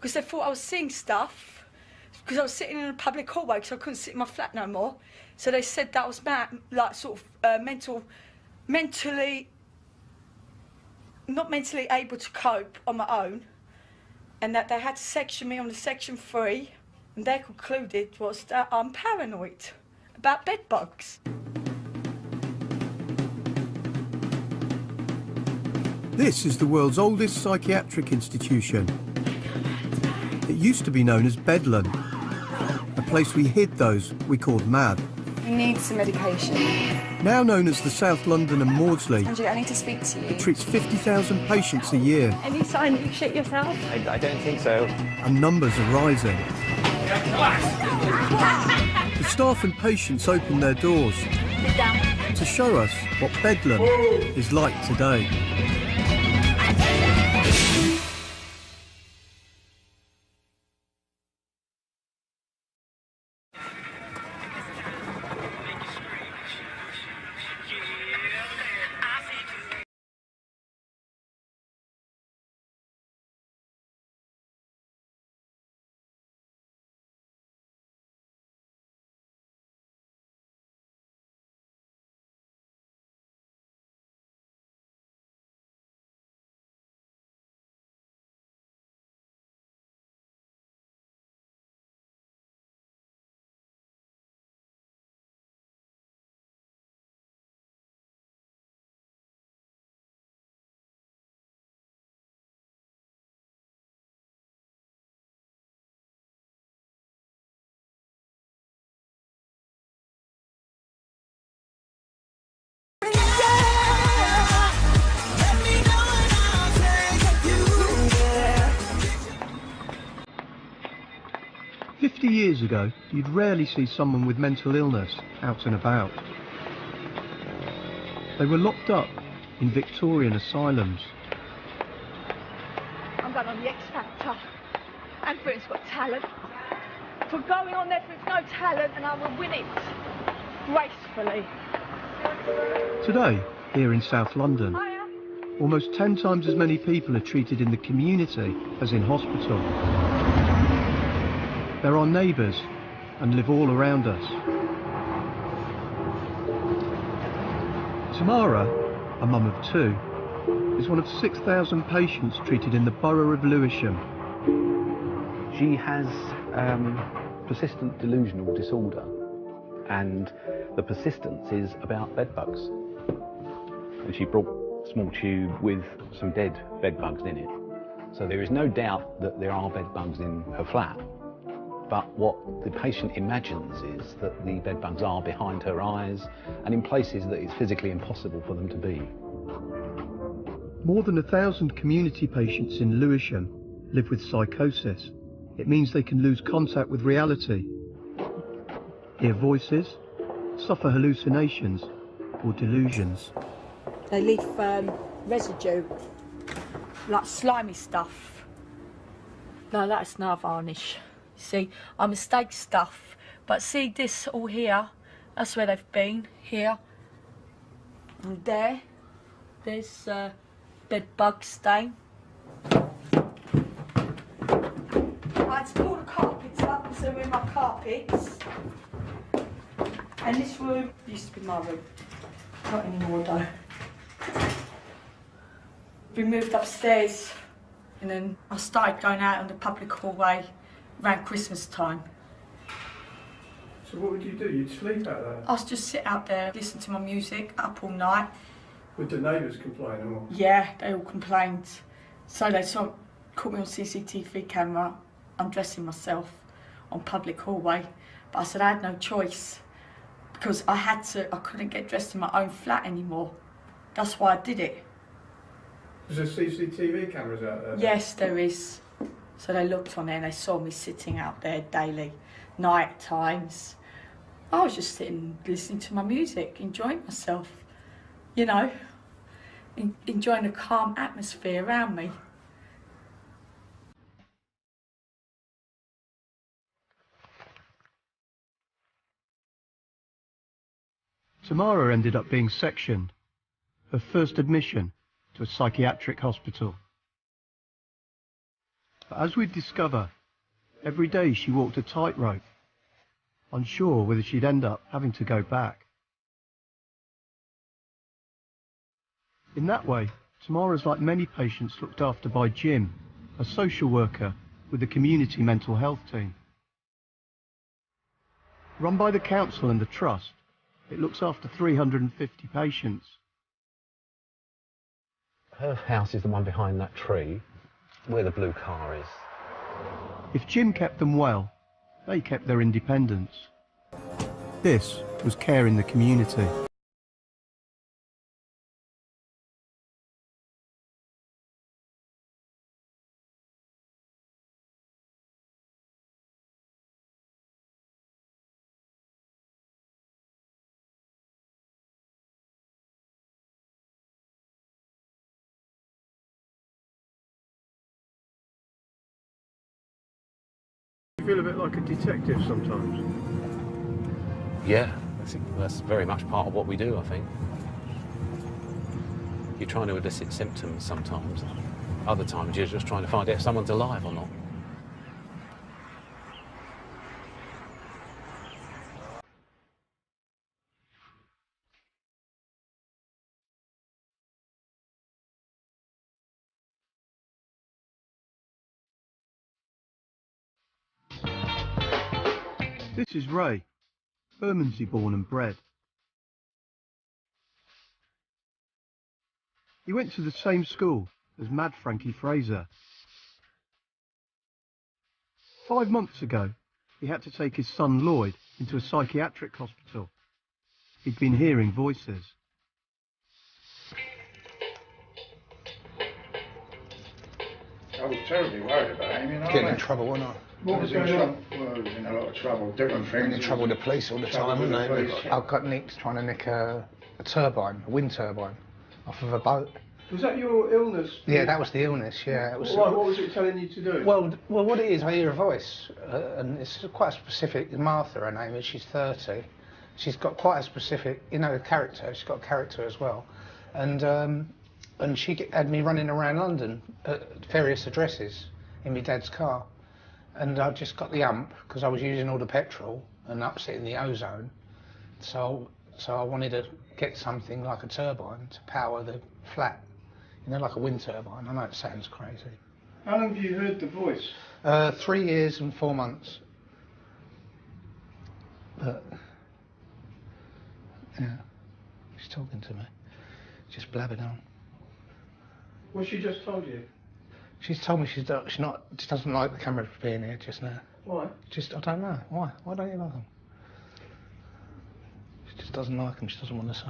because they thought I was seeing stuff, because I was sitting in a public hallway because I couldn't sit in my flat no more. So they said that I was like sort of mentally, not mentally able to cope on my own, and that they had to section me on the section 3, and they concluded was that I'm paranoid about bed bugs. This is the world's oldest psychiatric institution. It used to be known as Bedlam, a place we hid those we called mad. You need some medication. Now known as the South London and Maudsley, Andrew, I need to speak to you. it treats 50,000 patients a year. Any sign you shit yourself? I don't think so. And numbers are rising. The staff and patients open their doors to show us what Bedlam is like today. Years ago, you'd rarely see someone with mental illness out and about. They were locked up in Victorian asylums. I'm going on the X Factor, and Britain's Got Talent. For going on there with no talent, and I will win it gracefully. Today, here in South London, almost 10 times as many people are treated in the community as in hospital. They're our neighbours and live all around us. Tamara, a mum of 2, is one of 6,000 patients treated in the borough of Lewisham. She has persistent delusional disorder, and the persistence is about bed bugs. And she brought a small tube with some dead bed bugs in it. So there is no doubt that there are bed bugs in her flat. But what the patient imagines is that the bed bugs are behind her eyes and in places that it's physically impossible for them to be. More than 1,000 community patients in Lewisham live with psychosis. It means they can lose contact with reality, hear voices, suffer hallucinations or delusions. They leave residue, like slimy stuff. No, that's nail varnish. See, I mistake stuff, but see this all here, that's where they've been, here. And there's bed bug stain. I had to pull the carpets up because they're in my carpets. And this room used to be my room, not anymore though. We moved upstairs and then I started going out on the public hallway around Christmas time. So what would you do? You'd sleep out there? I was just sit out there, listen to my music, up all night. Would the neighbours complain or? Yeah, they all complained. So they caught me on CCTV camera, undressing myself on public hallway. But I said I had no choice because I couldn't get dressed in my own flat anymore. That's why I did it. Is there CCTV cameras out there? Yes, there is. So they looked on there and they saw me sitting out there daily, night times. I was just sitting, listening to my music, enjoying myself, you know, enjoying the calm atmosphere around me. Tamara ended up being sectioned, her first admission to a psychiatric hospital. But as we'd discover, every day she walked a tightrope, unsure whether she'd end up having to go back. In that way, Tamara's like many patients looked after by Jim, a social worker with the community mental health team. Run by the council and the trust, it looks after 350 patients. Her house is the one behind that tree, where the blue car is. If Jim kept them well, they kept their independence. This was care in the community. You feel a bit like a detective sometimes. Yeah, that's very much part of what we do, I think. You're trying to elicit symptoms sometimes. Other times you're just trying to find out if someone's alive or not. This is Ray, Bermondsey born and bred. He went to the same school as Mad Frankie Fraser. 5 months ago, he had to take his son Lloyd into a psychiatric hospital. He'd been hearing voices. I was terribly worried about him, you know. Getting in trouble, wasn't I? What was going on? Well, he was in a lot of trouble, different things. Getting in trouble with the police all the time, with wasn't the they? police. I got nicked trying to nick a turbine, a wind turbine, off of a boat. Was that your illness? Yeah, that was the illness, yeah. It was, What was it telling you to do? well, what it is, I hear a voice, and it's quite specific. Martha, her name is, she's 30. She's got quite a specific, you know, character. She's got a character as well. And she had me running around London at various addresses in my dad's car. And I just got the ump, because I was using all the petrol and upsetting the ozone. So I wanted to get something like a turbine to power the flat. You know, like a wind turbine. I know it sounds crazy. How long have you heard the voice? 3 years and 4 months. But, yeah, she's talking to me. Just blabbing on. Well, she just told you. She's told me she doesn't like the camera being here just now. Why? I don't know. Why? Why don't you like them? She just doesn't like them. She doesn't want to say.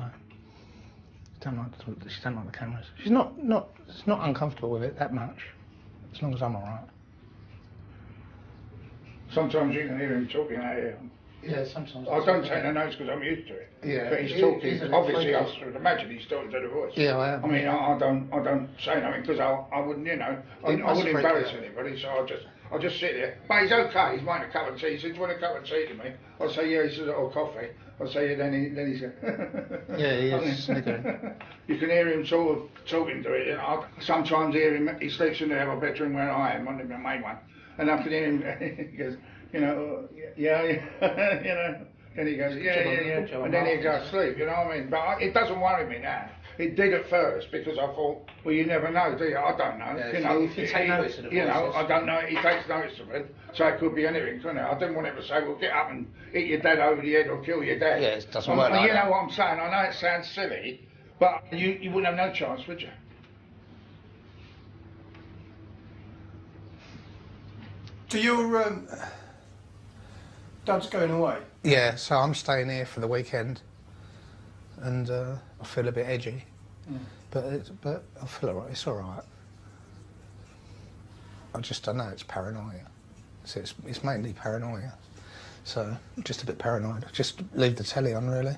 She don't like the cameras. She's not uncomfortable with it that much, as long as I'm all right. Sometimes you can hear him talking out here. Yeah, sometimes. I don't take the notes because I'm used to it. Yeah, But he's it talking. is a bit Obviously, I freaky. should imagine he's talking to the voice. Yeah, I am. I mean, I don't say nothing because I wouldn't, you know, I It must wouldn't freak embarrass you out. anybody. So I'll just sit there. But he's okay. He's making a cup of tea. He says, "Do you want a cup of tea to me?" I'll say, "Yeah." He says, "Or coffee." I'll say, "Yeah." Then he's Yeah, he is sniggering. You can hear him sort of talking to it. You know, I sometimes hear him. He sleeps in the other bedroom where I am, on the main one, and I can hear him. He goes, you know, yeah, you know. And he goes, yeah, and then he goes to sleep, you know what I mean? But it doesn't worry me now. It did at first because I thought, well, you never know, do you? I don't know. Yeah, you know, if you take notice of the you know, voices. I don't know. He takes notice of it, so it could be anything, couldn't it? I didn't want him to say, well, get up and hit your dad over the head or kill your dad. Yeah, it doesn't work like You that. know what I'm saying? I know it sounds silly, but you wouldn't have no chance, would you? So your dad's going away? Yeah, so I'm staying here for the weekend, and I feel a bit edgy, but I feel alright. It's all right. I don't know. It's paranoia. So it's mainly paranoia. So just a bit paranoid. Just leave the telly on really,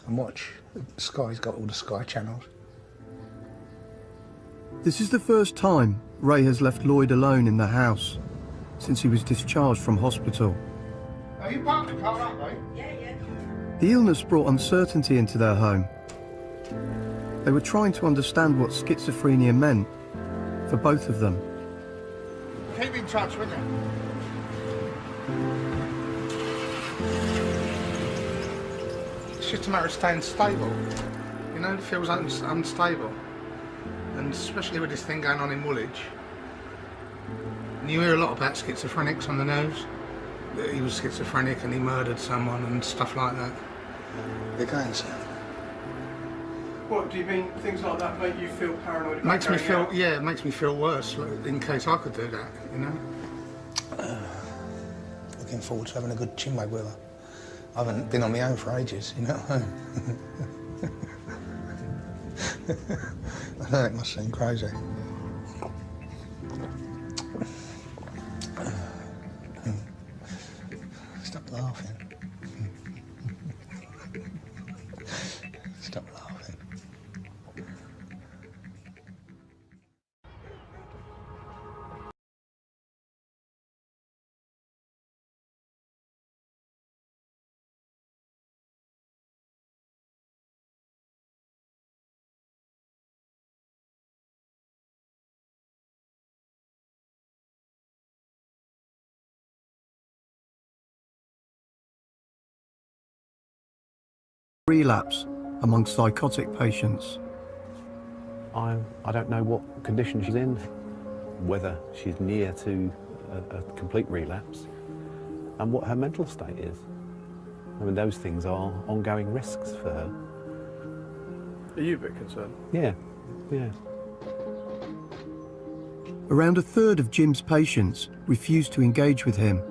and watch. Sky's got all the Sky channels. This is the first time Ray has left Lloyd alone in the house since he was discharged from hospital. Are you parked the car up, mate? The illness brought uncertainty into their home. They were trying to understand what schizophrenia meant for both of them. keep in touch, wouldn't you? It's just a matter of staying stable. You know, it feels unstable. And especially with this thing going on in Woolwich. And you hear a lot about schizophrenics on the news. That he was schizophrenic and he murdered someone and stuff like that. They're going to. What, do you mean things like that make you feel paranoid? Makes me feel, yeah, it makes me feel worse, like, in case I could do that, you know? Looking forward to having a good chinwag with her. I haven't been on my own for ages, you know? I know it must seem crazy. Stop laughing. Stop laughing. Relapse among psychotic patients. I don't know what condition she's in, whether she's near to a complete relapse, and what her mental state is. I mean, those things are ongoing risks for her. Are you a bit concerned? Yeah. Around a third of Jim's patients refuse to engage with him.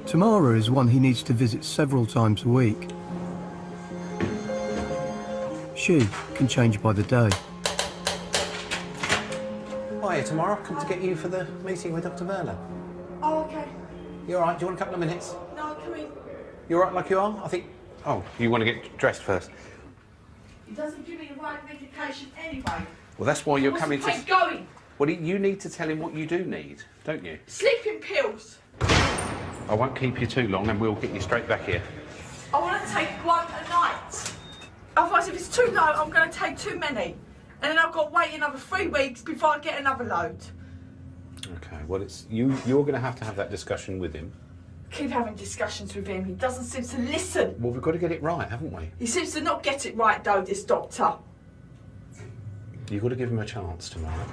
Tamara is one he needs to visit several times a week. She can change by the day. Hiya, Tamara. Come to get you for the meeting with Dr. Verla. Oh, okay. You all right? Do you want a couple of minutes? No, come in. You all right like you are? I think... Oh, you want to get dressed first? He doesn't give me the right medication anyway. Well, that's why you're coming to... What's the point going? Well, you need to tell him what you do need, don't you? Sleeping pills. I won't keep you too long and we'll get you straight back here. I want to take one a night. Otherwise, if it's too low, I'm going to take too many. And then I've got to wait another 3 weeks before I get another load. Okay, well, it's you're going to have that discussion with him. Keep having discussions with him. He doesn't seem to listen. Well, we've got to get it right, haven't we? He seems to not get it right, though, this doctor. You've got to give him a chance tomorrow.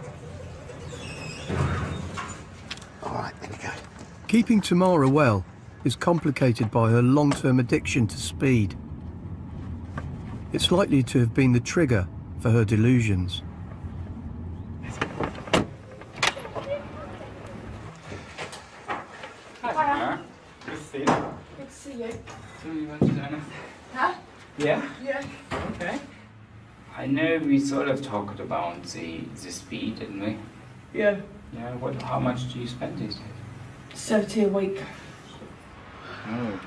All right, there we go. Keeping Tamara well is complicated by her long-term addiction to speed. It's likely to have been the trigger for her delusions. Hiya. Good to see you. Good to see you. So you want to join us? Huh? Yeah? Yeah. Okay. I know we sort of talked about the speed, didn't we? Yeah. Yeah, how much do you spend these days? 70 a week. Oh.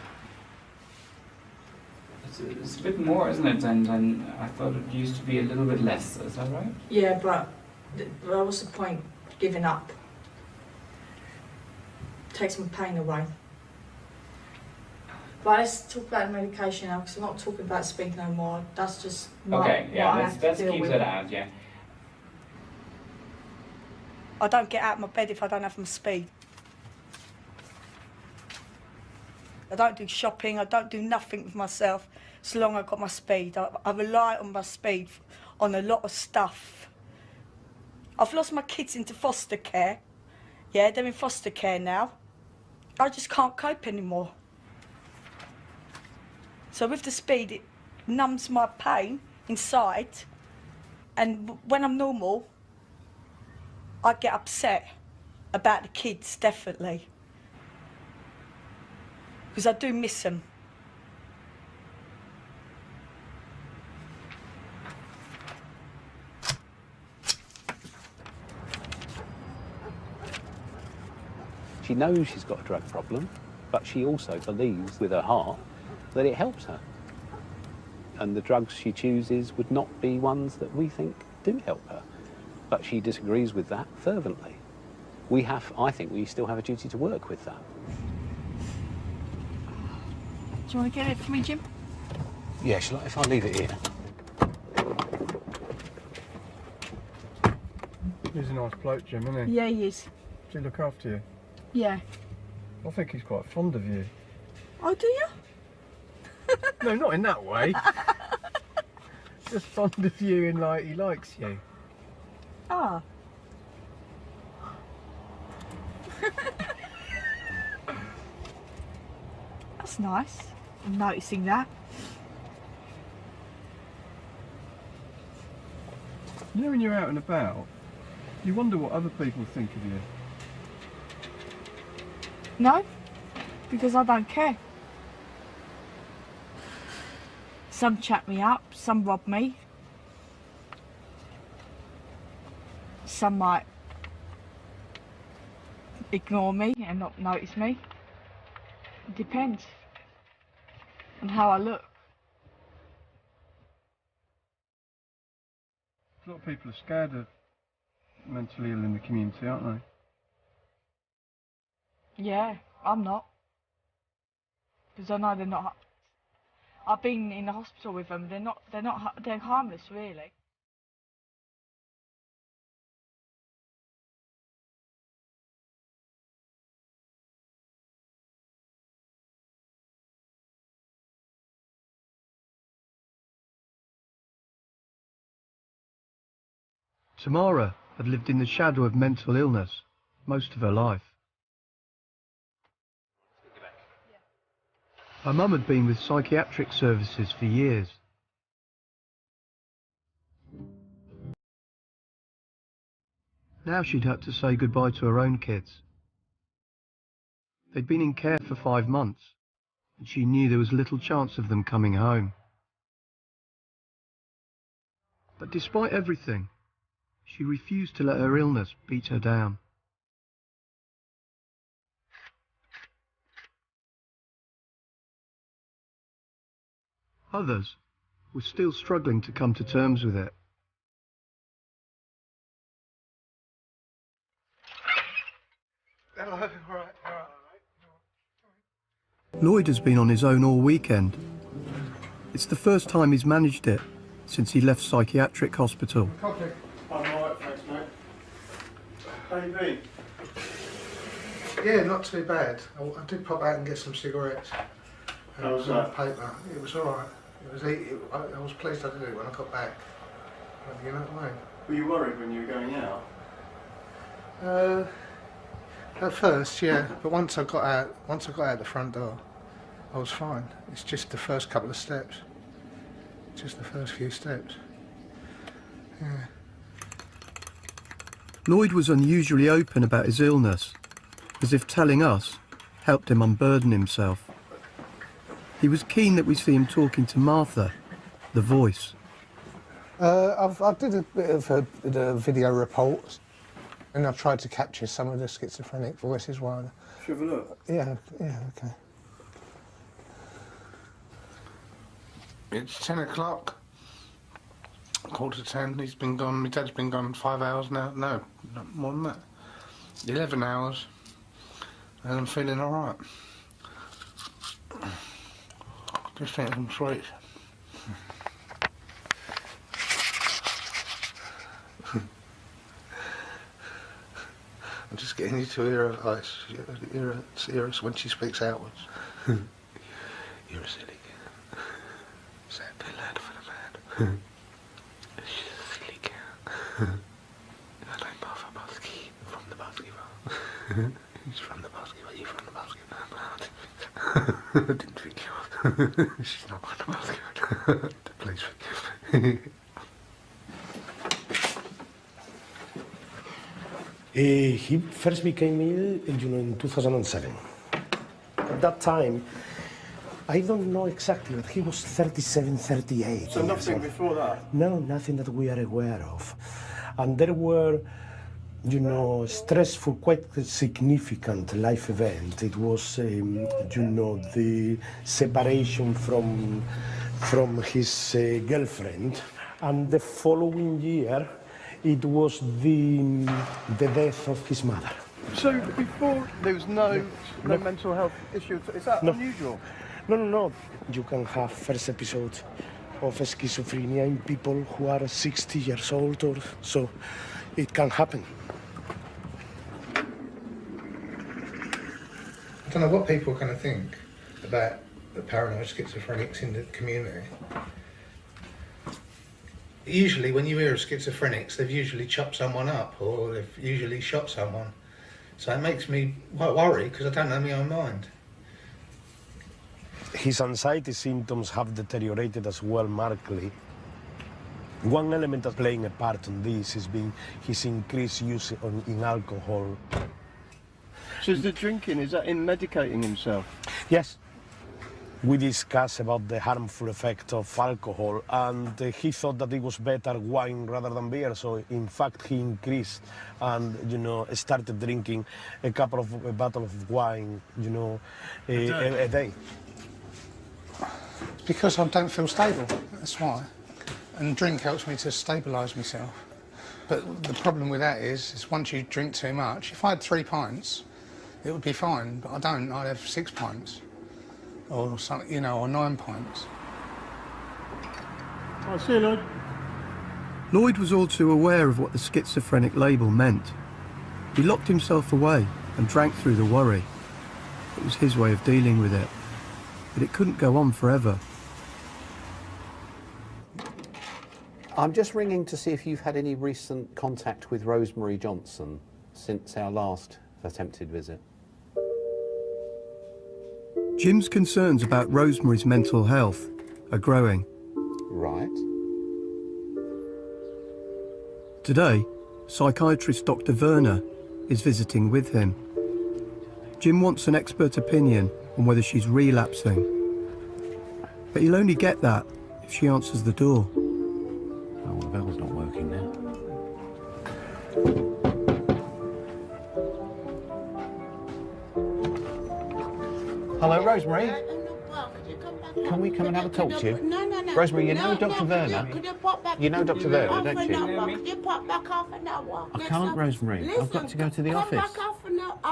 It's a bit more, isn't it, than I thought it used to be a little bit less, is that right? Yeah, but what's the point giving up? Takes my pain away. But let's talk about medication now, because I'm not talking about speed no more. That's just Okay, yeah, what I let's have to deal keep with. that out, yeah. I don't get out of my bed if I don't have my speed. I don't do shopping, I don't do nothing with myself so long I've got my speed. I rely on my speed on a lot of stuff. I've lost my kids into foster care. Yeah, they're in foster care now. I just can't cope anymore. So with the speed, it numbs my pain inside, and when I'm normal, I get upset about the kids, definitely. Because I do miss them. She knows she's got a drug problem, but she also believes with her heart that it helps her. And the drugs she chooses would not be ones that we think do help her. But she disagrees with that fervently. I think we still have a duty to work with that. Do you want to get it for me, Jim? Yeah, if I leave it here. He's a nice bloke, Jim, isn't he? Yeah, he is. Does he look after you? Yeah. I think he's quite fond of you. Oh, do you? No, not in that way. Just fond of you and like he likes you. Ah. That's nice. I'm noticing that. You know when you're out and about, you wonder what other people think of you. No, because I don't care. Some chat me up, some rob me. Some might ignore me and not notice me. It depends on how I look. A lot of people are scared of mentally ill in the community, aren't they? Yeah, I'm not. Because I know they're not. I've been in the hospital with them. They're harmless, really. Tamara had lived in the shadow of mental illness most of her life. Her mum had been with psychiatric services for years. Now she'd had to say goodbye to her own kids. They'd been in care for 5 months, and she knew there was little chance of them coming home. But despite everything, she refused to let her illness beat her down. Others were still struggling to come to terms with it. Hello, all right. Lloyd has been on his own all weekend. It's the first time he's managed it since he left psychiatric hospital. Coffee. I'm alright, thanks, mate. How you been? Yeah, not too bad. I did pop out and get some cigarettes. And How was some that? paper. It was all right. I was pleased I did it when I got back. You know what I mean? Were you worried when you were going out? At first, yeah, but once I got out the front door, I was fine. It's just the first couple of steps, just the first few steps. Yeah. Lloyd was unusually open about his illness, as if telling us helped him unburden himself. He was keen that we see him talking to Martha, the voice. I did a bit of a video report, and I've tried to capture some of the schizophrenic voices while. Should we have a look? Yeah, okay. It's 10 o'clock, 10:15. He's been gone. My dad's been gone 5 hours now. No, not more than that. 11 hours, and I'm feeling all right. Just eating some sweets. I'm just getting you to hear her voice, hear us when she speaks outwards. You're a silly girl. Sad lad for the man. Silly girl. I'm Martha Bosky from the basketball. He's from the basketball. You're from the basketball. I didn't think you were. She's not from the basketball. Please forgive me. He first became ill, in 2007. At that time, I don't know exactly, but he was 37, 38. So nothing before that? No, nothing that we are aware of. And there were, stressful, quite significant life event. It was, the separation from his girlfriend. And the following year, it was the death of his mother. So before there was no mental health issue. Is that unusual? No. You can have first episode of schizophrenia in people who are 60 years old or so. it can happen. I don't know what people are going to think about the paranoid schizophrenics in the community. Usually when you hear of schizophrenics, they've usually chopped someone up or they've usually shot someone. So it makes me quite worried because I don't know my own mind. His anxiety symptoms have deteriorated as well markedly. One element that's playing a part in this has been his increased use in alcohol. So is the drinking, is that him medicating himself? Yes. We discussed about the harmful effect of alcohol, and he thought that it was better wine rather than beer, so in fact he increased and, you know, started drinking a couple of bottles of wine, you know, a day. Because I don't feel stable, that's why. And drink helps me to stabilise myself. But the problem with that is once you drink too much, if I had 3 pints, it would be fine, but I don't, I'd have 6 pints. Or something, you know, or 9 pints. I see, Lloyd. Lloyd was all too aware of what the schizophrenic label meant. He locked himself away and drank through the worry. It was his way of dealing with it. But it couldn't go on forever. I'm just ringing to see if you've had any recent contact with Rosemary Johnson since our last attempted visit. Jim's concerns about Rosemary's mental health are growing. Right. Today, psychiatrist Dr. Werner is visiting with him. Jim wants an expert opinion on whether she's relapsing. But he'll only get that if she answers the door. Oh, the bell's not working now. Hello, Rosemary. Can we come and have a talk to you? No. Rosemary, you know Dr. Werner? Could you pop back? You know Dr. Werner, don't you? Could you pop back half an hour? I can't, Rosemary. I've got to go to the office. Come back half an hour.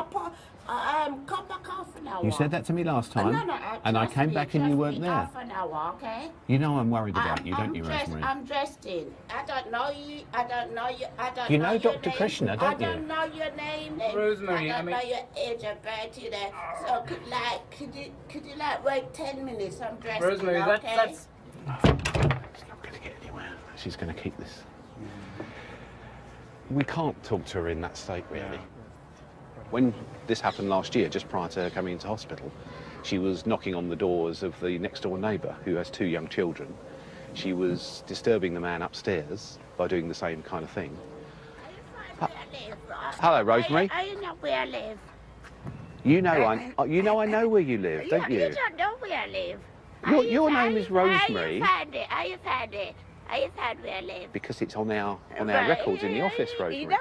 Come back half an hour. You said that to me last time, and I came back and you weren't there. Half an hour, okay? You know I'm worried about you, don't you, Rosemary? I'm dressed in. I don't know you. I don't know you. I don't You know know your Dr. name. Krishna, don't you? I don't know your name. Rosemary, I don't know your age or birth either. So could you wait 10 minutes? I'm dressed Rosemary, in, okay? that's... It's not going to get anywhere. She's going to keep this. We can't talk to her in that state, really. When this happened last year, just prior to her coming into hospital, she was knocking on the doors of the next-door neighbour who has 2 young children. She was disturbing the man upstairs by doing the same kind of thing. Hello, Rosemary. I know where I live. You know I know where you live, don't you? You don't know where I live. Your name is Rosemary. How you found where I live? Because it's on our records in the office, Rosemary. No,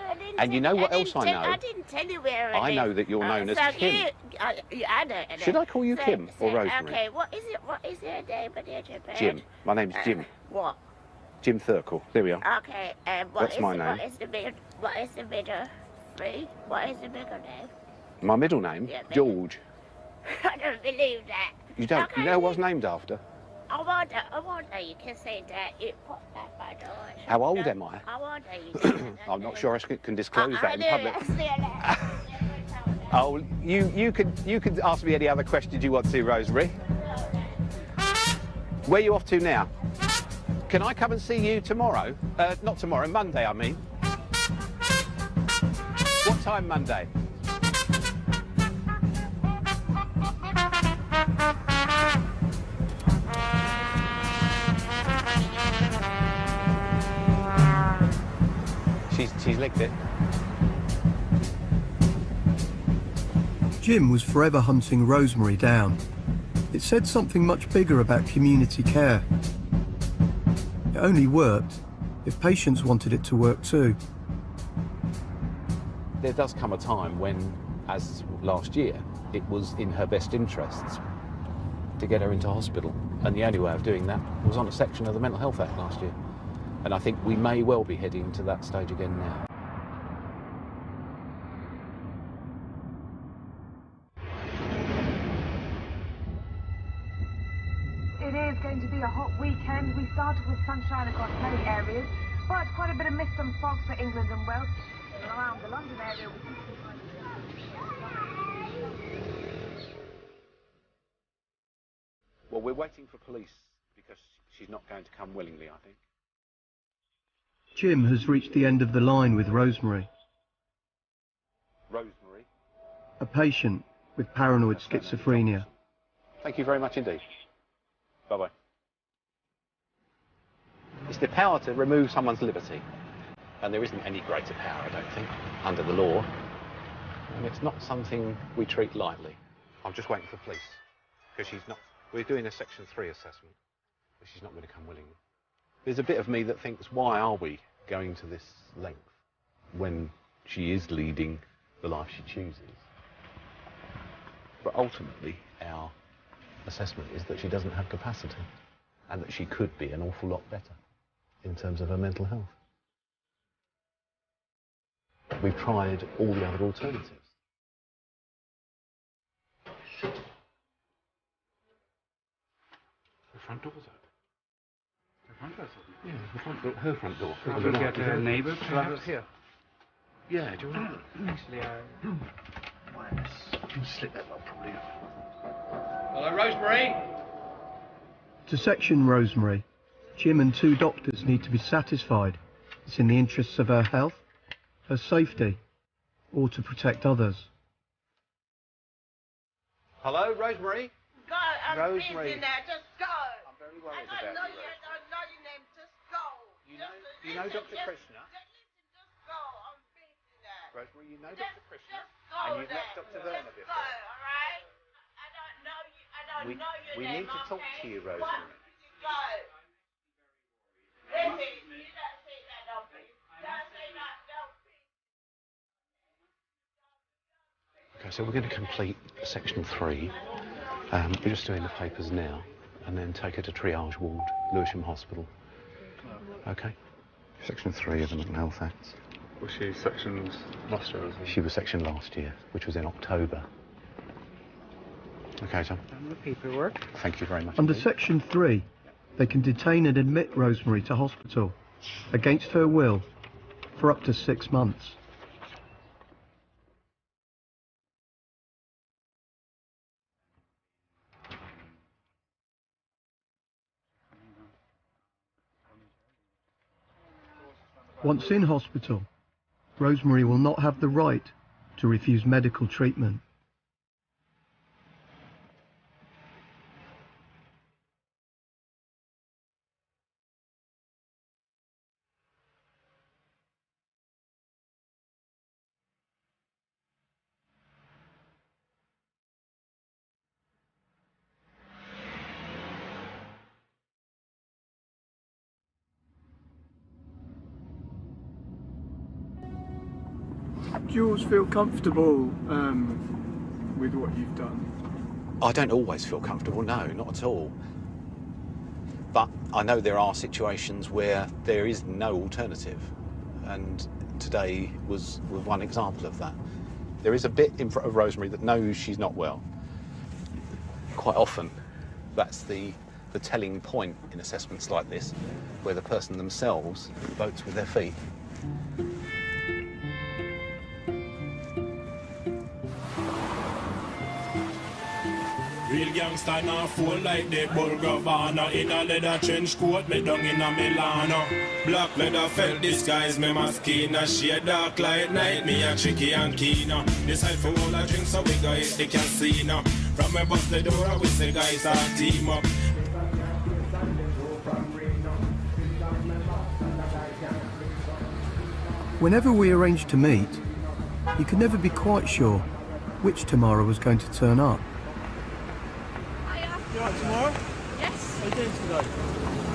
I didn't. And you know what else I know? I didn't tell you where I live. I know that you're known as Kim. I know. Should I call you Kim or Rosemary? Okay, what is your name? Jim. My name's Jim. What? Jim Thurkle. There we are. Okay, That's my name. What is the middle three? What is the middle name? My middle name? Yeah, George. I don't believe that. You don't? Okay. You know what's named after? I wonder you can say that. You put that by the way. How old am I? I wonder you can. I'm not sure I can disclose that in public. I Oh, you could ask me any other questions you want to, Rosemary. Where are you off to now? Can I come and see you tomorrow? Not tomorrow, Monday, I mean. What time Monday? She's licked it. Jim was forever hunting Rosemary down. It said something much bigger about community care. It only worked if patients wanted it to work too. There does come a time when, as last year, it was in her best interests to get her into hospital. And the only way of doing that was on a section of the Mental Health Act last year. And I think we may well be heading to that stage again now. It is going to be a hot weekend. We started with sunshine across many areas, Well, it's quite a bit of mist and fog for England and Wales. Around the London area, Well, we're waiting for police because she's not going to come willingly, I think. Jim has reached the end of the line with Rosemary, Rosemary. a patient with paranoid schizophrenia. Thank you very much indeed. Bye-bye. It's the power to remove someone's liberty. And there isn't any greater power, I don't think, under the law. And it's not something we treat lightly. I'm just waiting for police, because she's not... We're doing a Section 3 assessment, but she's not going to come willingly. There's a bit of me that thinks, why are we going to this length when she is leading the life she chooses? But ultimately, our assessment is that she doesn't have capacity, and that she could be an awful lot better in terms of her mental health. We've tried all the other alternatives. The front door's open. The front door's open? Yeah, the front door, her front door. Shall we get a neighbour, perhaps? Here. Yeah, do you want to... Actually, slip that one probably. Hello, Rosemary? To section Rosemary, Jim and 2 doctors need to be satisfied it's in the interests of her health, her safety, or to protect others. Hello, Rosemary? Go, I'm Rosemary. busy now, just go. I'm very worried I about don't know you, you, I don't know your name, just go. You know Dr. Krishna? Just go, I'm busy now. Rosemary, you know Dr. Krishna? Just go And you've now. met Dr. Werner Just before? go, alright? I don't know you, I don't know your We name, need to talk to you, Rosemary. Go. Listen, you don't say that, don't please. Don't say that, don't please. Okay, so we're going to complete Section 3. We're just doing the papers now, and then take her to triage ward, Lewisham Hospital. Okay? Section 3 of the Mental Health Act. Was she sectioned last year as well? She was sectioned last year, which was in October. Okay, Tom. And the paperwork. Thank you very much. Under indeed. Section 3, they can detain and admit Rosemary to hospital, against her will, for up to 6 months. Once in hospital, Rosemary will not have the right to refuse medical treatment. Do you always feel comfortable with what you've done? I don't always feel comfortable, no, not at all. But I know there are situations where there is no alternative, and today was one example of that. There is a bit in front of Rosemary that knows she's not well. Quite often, that's the telling point in assessments like this, where the person themselves votes with their feet. Real gangsta now fall like the Bulgavana. In a leather trench coat, me down in a Milano. Black leather felt disguise, me maskina. Shade dark like night, me a tricky and keener. Decide for all I drink, so we go hit the casino. From me bust the door, we say guys are team up. Whenever we arranged to meet, you could never be quite sure which tomorrow was going to turn up. You alright tomorrow? Yes. How are you doing today?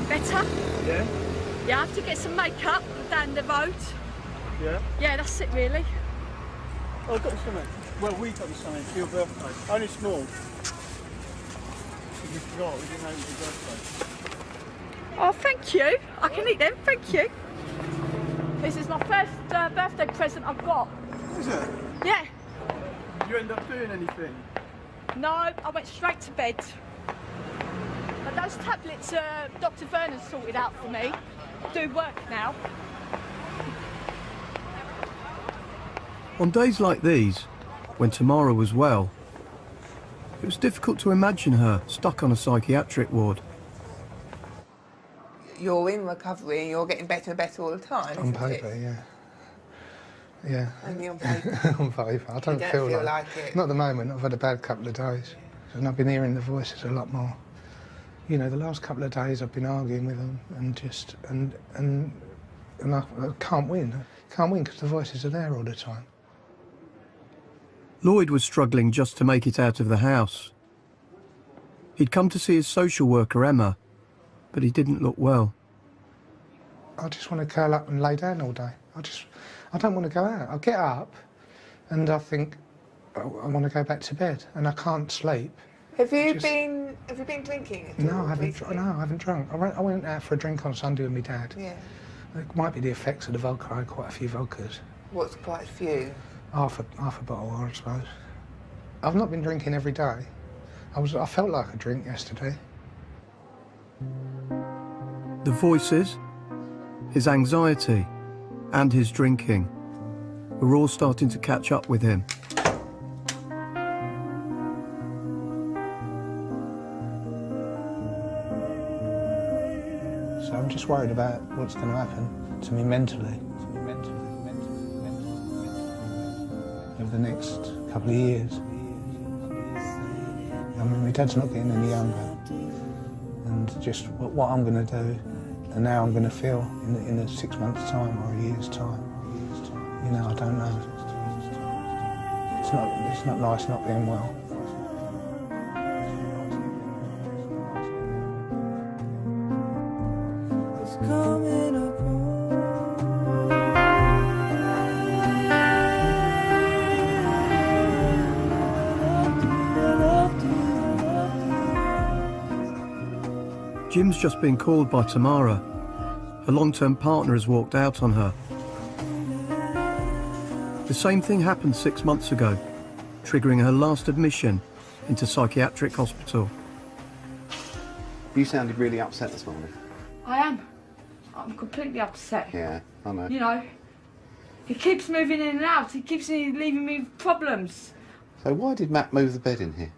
Better? Yeah? Yeah, I have to get some makeup down the road. Yeah? Yeah, that's it really. Oh, I've got you something. Well, we got you something for your birthday. Only small. We forgot, we didn't know it was your birthday. Oh, thank you. I can eat them, thank you. This is my first birthday present I've got. Is it? Yeah. Did you end up doing anything? No, I went straight to bed. But those tablets Dr. Werner sorted out for me. do work now. On days like these, when Tamara was well, it was difficult to imagine her stuck on a psychiatric ward. You're in recovery and you're getting better and better all the time, On isn't paper, it? yeah. Yeah. Only on paper. On paper. I don't, You feel like it. Not at the moment. I've had a bad couple of days. And I've been hearing the voices a lot more. You know, the last couple of days I've been arguing with them and I can't win. I can't win because the voices are there all the time. Lloyd was struggling just to make it out of the house. He'd come to see his social worker, Emma, but he didn't look well. I just want to curl up and lay down all day. I don't want to go out. I get up and I think I want to go back to bed and I can't sleep. Have you been drinking? No, I haven't drunk. I went out for a drink on Sunday with my dad. Yeah. It might be the effects of the vodka. I had quite a few vodkas. What's quite a few? Half a bottle, I suppose. I've not been drinking every day. I felt like a drink yesterday. The voices, his anxiety, and his drinking were all starting to catch up with him. So I'm just worried about what's going to happen to me mentally. Over the next couple of years. I mean, my dad's not getting any younger. And just what I'm going to do and how I'm going to feel in a 6 months' time or a year's time. You know, I don't know. It's not nice not being well. Jim's just been called by Tamara. Her long-term partner has walked out on her. The same thing happened 6 months ago, triggering her last admission into psychiatric hospital. You sounded really upset this morning. I am. I'm completely upset. Yeah, I know. You know, he keeps moving in and out. He keeps leaving me with problems. So why did Matt move the bed in here?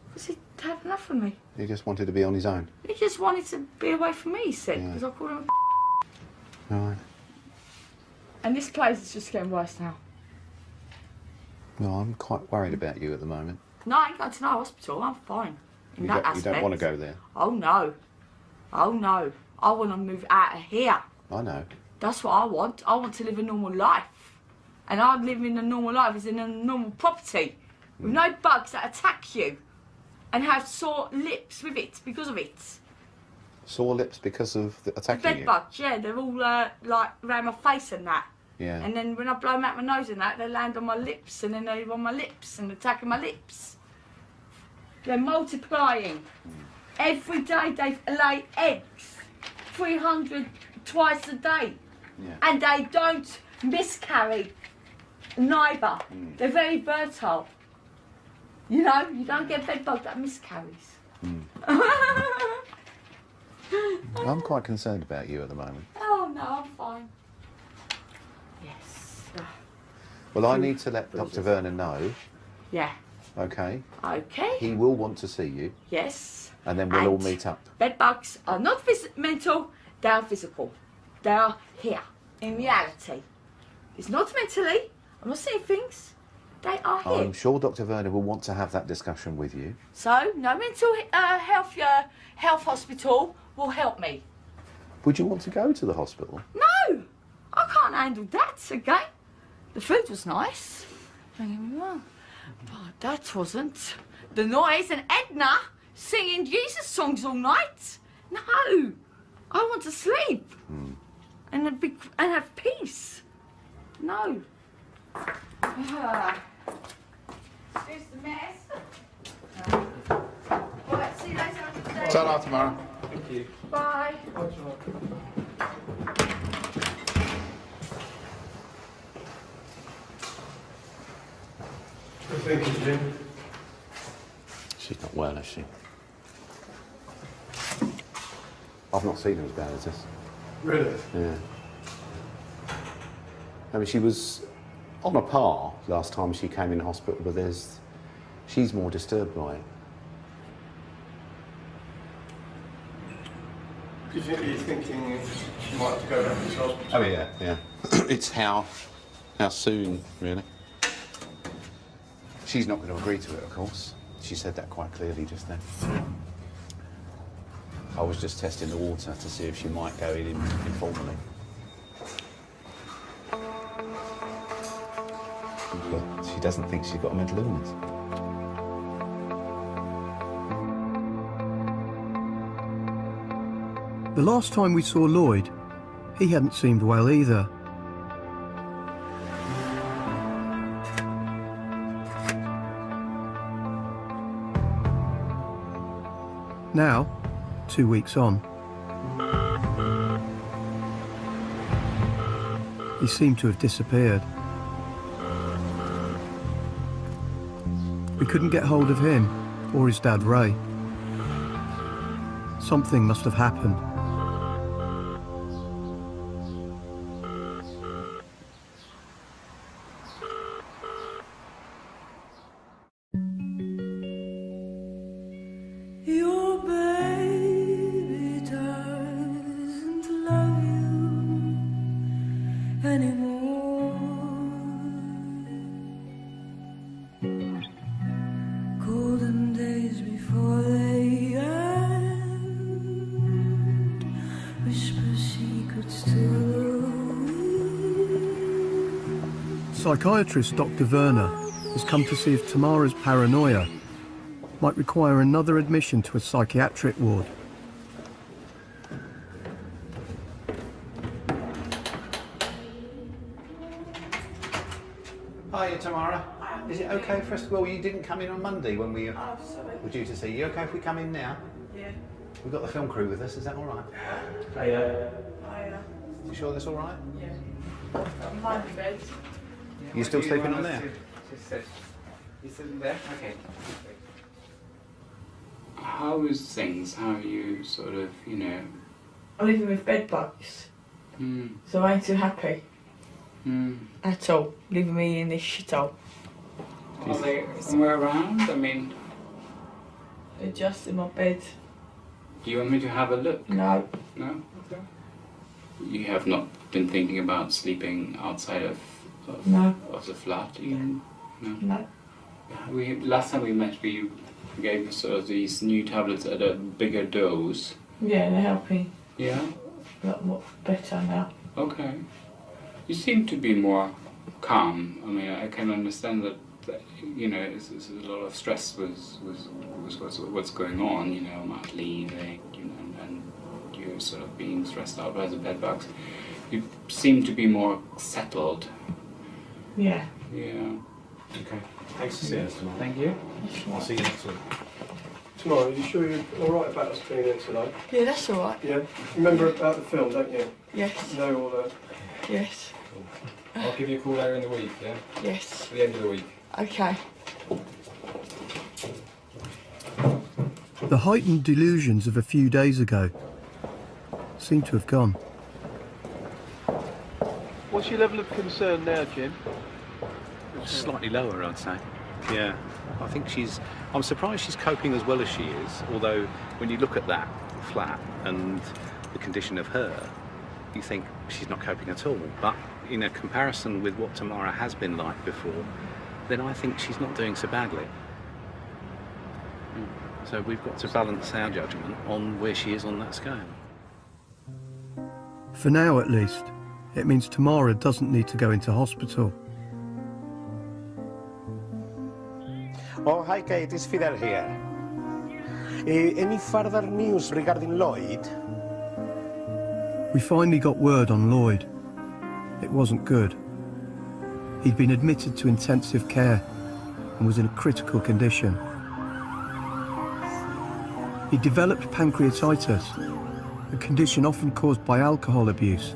Because he had enough of me. He just wanted to be on his own. He just wanted to be away from me, he said, because I called him a Right. And this place is just getting worse now. Well, I'm quite worried about you at the moment. No, I ain't going to no hospital. I'm fine. In that aspect. You don't want to go there? Oh, no. Oh, no. I want to move out of here. I know. That's what I want. I want to live a normal life. And I live in a normal life is in a normal property. With no bugs that attack you. And have sore lips with it, because of it. Sore lips because of the attacking Bed you? bugs, yeah. They're all, like, around my face and that. Yeah. And then when I blow them out my nose and that, they land on my lips, and then they're on my lips and attacking my lips. They're multiplying. Every day they lay eggs. 300 twice a day. Yeah. And they don't miscarry, neither. They're very fertile. You know, you don't get bed bug that miscarries. I'm quite concerned about you at the moment. Oh, no, I'm fine. Yes. Well, I need to let Dr. Vernon know. Yeah. Okay. Okay. He will want to see you. Yes. And then we'll all meet up. Bed bugs are not mental, they are physical. They are here, in reality. It's not mentally. I'm not saying things. They are here. I'm sure Dr. Vernon will want to have that discussion with you. So, no mental health hospital will help me. Would you want to go to the hospital? No! I can't handle that again. The food was nice. Don't get me wrong. But that wasn't. The noise and Edna singing Jesus songs all night. No! I want to sleep. And have peace. No. Excuse the mess. Right, see you later. Ta-ra tomorrow. Thank you. Bye. Thank you, Jim. She's not well, is she? I've not seen her as bad as this. Really? Yeah. I mean, she was on a par last time she came in hospital, but she's more disturbed by it. Do you think you're thinking she might have to go back to hospital? Oh yeah, yeah. It's how soon, really. She's not going to agree to it, of course. She said that quite clearly just then. I was just testing the water to see if she might go in informally. But she doesn't think she's got a mental illness. The last time we saw Lloyd, he hadn't seemed well either. Now, 2 weeks on, he seemed to have disappeared. We couldn't get hold of him or his dad Ray. Something must have happened. Your baby doesn't love you anymore. Golden days before they end, whisper secrets to the Psychiatrist Dr. Werner has come to see if Tamara's paranoia might require another admission to a psychiatric ward. Hiya, Tamara. Is it okay for us? Well, you didn't come in on Monday when we were due to see you. Okay if we come in now? Yeah. We've got the film crew with us. Is that all right? Hiya. You sure that's all right? Yeah. Mind the bed. You still sleeping on there? You sitting there? Okay. How is things? How are you sort of, you know? I'm living with bed bugs, so I ain't too happy at all, leaving me in this shithole. Are they somewhere around? I mean, They're just in my bed. do you want me to have a look? No. No? Okay. You have not been thinking about sleeping outside of No. of the flat? No. No. Last time we met, we gave us sort of these new tablets at a bigger dose. Yeah, they're helping Yeah? a lot more better now. Okay. You seem to be more calm. I mean, I can understand that you know, it's a lot of stress was what's going on, you know, Matt leaving, you know, and you're sort of being stressed out by the bedbugs. You seem to be more settled. Yeah. Yeah. Okay. Thanks for seeing us tomorrow. Thank you. I'll see you next week. Tomorrow, are you sure you're all right about us being in tonight? Yeah, that's all right. Yeah. Remember about the film, don't you? Yes. You know all the... Yes. I'll give you a call later in the week, yeah? Yes. At the end of the week. Okay. The heightened delusions of a few days ago seem to have gone. What's your level of concern now, Jim? Slightly lower, I'd say. Yeah. I think I'm surprised she's coping as well as she is, although when you look at that flat and the condition of her, you think she's not coping at all. But in a comparison with what Tamara has been like before, then I think she's not doing so badly. So we've got to balance our judgment on where she is on that scale. For now, at least, it means Tamara doesn't need to go into hospital. Oh, hi Kate, it's Fidel here. Any further news regarding Lloyd? We finally got word on Lloyd. It wasn't good. He'd been admitted to intensive care and was in a critical condition. He developed pancreatitis, a condition often caused by alcohol abuse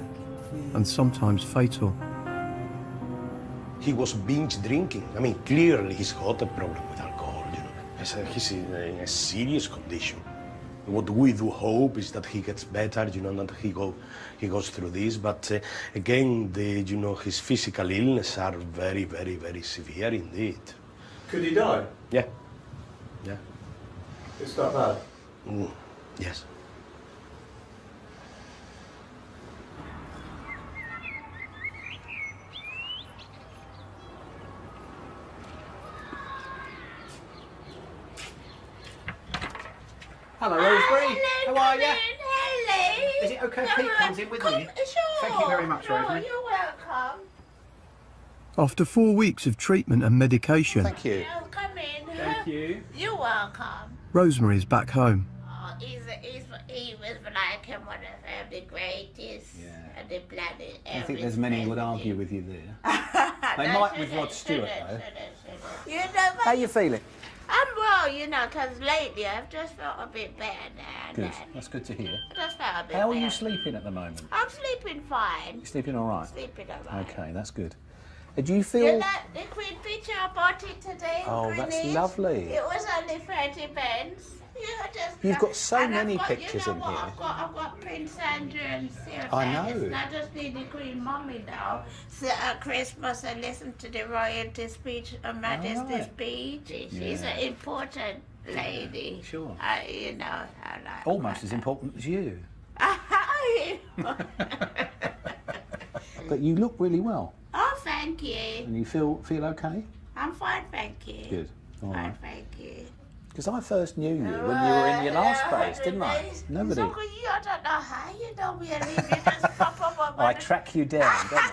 and sometimes fatal. He was binge drinking. I mean, clearly he's got a problem with alcohol, you know. He's in a serious condition. What we do hope is that he gets better, you know, that he goes through this. But again, his physical illness are very, very, very severe indeed. Could he die? Yeah. Yeah. It's that bad? Yes. Hello, Rosemary. Hello, How are come you? in, hello. Is it okay if Come Pete on, comes in with come- me? Sure. Thank you very much, Sure, Rosemary. You're welcome. After 4 weeks of treatment and medication, Thank you. Oh, come in. Thank you. You're welcome. Rosemary's back home. Oh, he was like one of the greatest on the planet. I think there's many would argue with you there. They might with Rod Stewart, though. You know, How you feeling? I'm well, you know, because lately I've just felt a bit better now. Good. That's good to hear. I just felt a bit How are better. you sleeping at the moment? I'm sleeping fine. You sleeping all right? Sleeping all right. Okay, that's good. Do you You feel... like the Queen picture I bought it today? Oh, that's Greenwich? lovely. It was only 30 pence. You've got so and many I've got, pictures you know in what, here. I've got Prince Andrew and Sarah. I know. I just need the Queen Mummy now. So at Christmas I listened to the royalty speech, Her Majesty's speech. She's an important lady. Sure. You know, I like Almost as important as you. But you look really well. Oh, thank you. And you feel okay? I'm fine, thank you. Good. All Fine, right. thank you. Because I first knew you when you were in your last place, didn't I? Nobody. So, I don't know how you know me, and you just pop up on I track you down, don't I?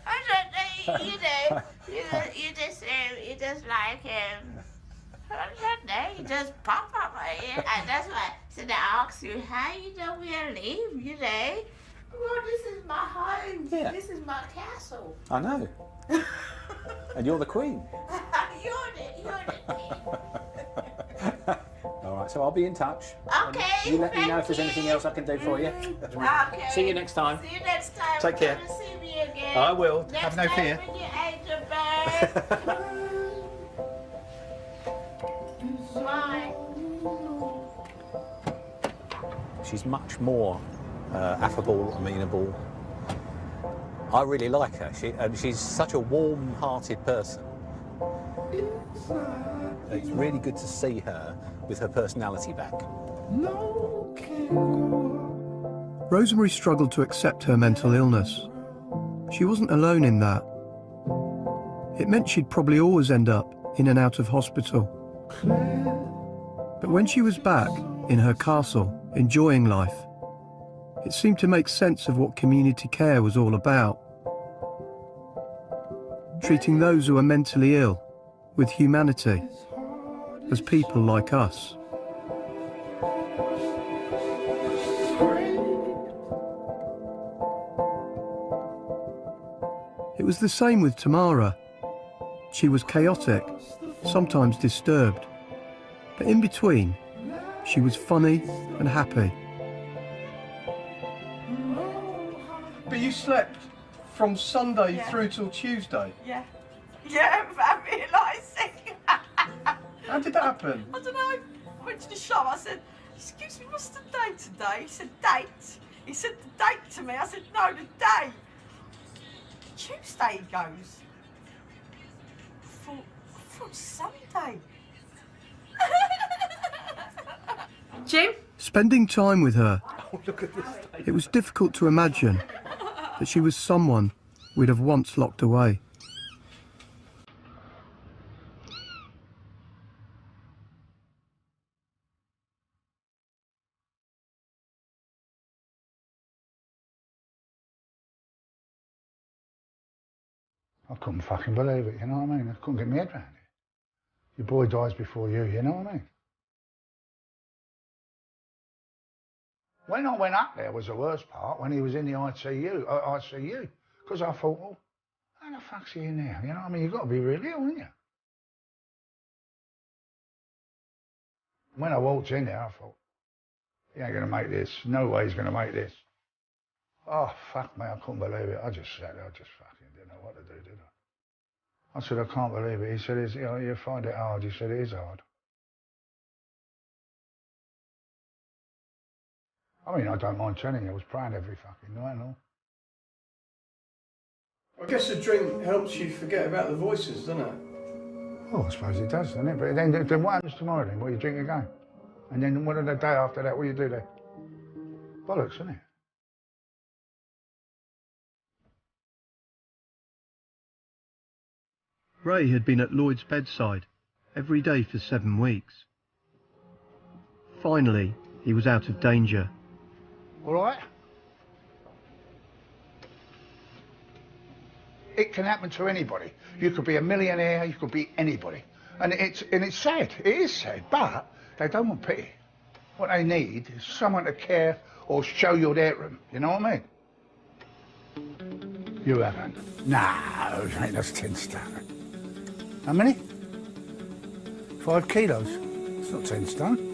I don't know, you just like him. I don't know, you just pop up here, and that's why. So they ask you how you know we leave, you know. Well, this is my home. Yeah. This is my castle. I know. And you're the Queen. You're the queen. All right, so I'll be in touch. Okay. You let me know if there's thank anything you. else I can do for you. Okay. See you next time. See you next time. Take care. Come and see me again. I will. Next Have no time fear. When you ate the bird. Bye. She's much more affable, amenable. I really like her. She's such a warm-hearted person. It's really good to see her with her personality back. Rosemary struggled to accept her mental illness. She wasn't alone in that. It meant she'd probably always end up in and out of hospital. But when she was back in her castle, enjoying life, it seemed to make sense of what community care was all about. Treating those who are mentally ill with humanity, as people like us. It was the same with Tamara. She was chaotic, sometimes disturbed, but in between, she was funny and happy. But you slept from Sunday Yeah. through till Tuesday? Yeah. Yeah, without realising. How did that happen? I don't know. I went to the shop. I said, "Excuse me, what's the date today?" He said, "Date." He said, "The date" to me. I said, "No, the day." Tuesday, he goes. I thought Sunday. Jim? Spending time with her, Oh, look at this. it was difficult to imagine that she was someone we'd have once locked away. I couldn't fucking believe it, you know what I mean? I couldn't get my head around it. Your boy dies before you know what I mean? When I went up there was the worst part, when he was in the ICU, because I thought, well, how the fuck's he in there? You know what I mean? You've got to be really ill, haven't you? When I walked in there, I thought, he ain't going to make this. No way he's going to make this. Oh, fuck me, I couldn't believe it. I just sat there, I just fucking didn't know what to do, did I? I said, I can't believe it. He said, you find it hard. He said, it is hard. I mean, I don't mind telling you, I was praying every fucking night and all. I guess a drink helps you forget about the voices, doesn't it? Oh, I suppose it does, doesn't it? But then what happens tomorrow then? What, you drink again? And then what, the day after that, what do you do then? Bollocks, isn't it? Ray had been at Lloyd's bedside every day for 7 weeks. Finally, he was out of danger. All right? It can happen to anybody. You could be a millionaire, you could be anybody. And it's sad, it is sad, but they don't want pity. What they need is someone to care or show you their room, you know what I mean? You haven't? No, mate, that's 10 stone. How many? 5 kilos? It's not 10 stone.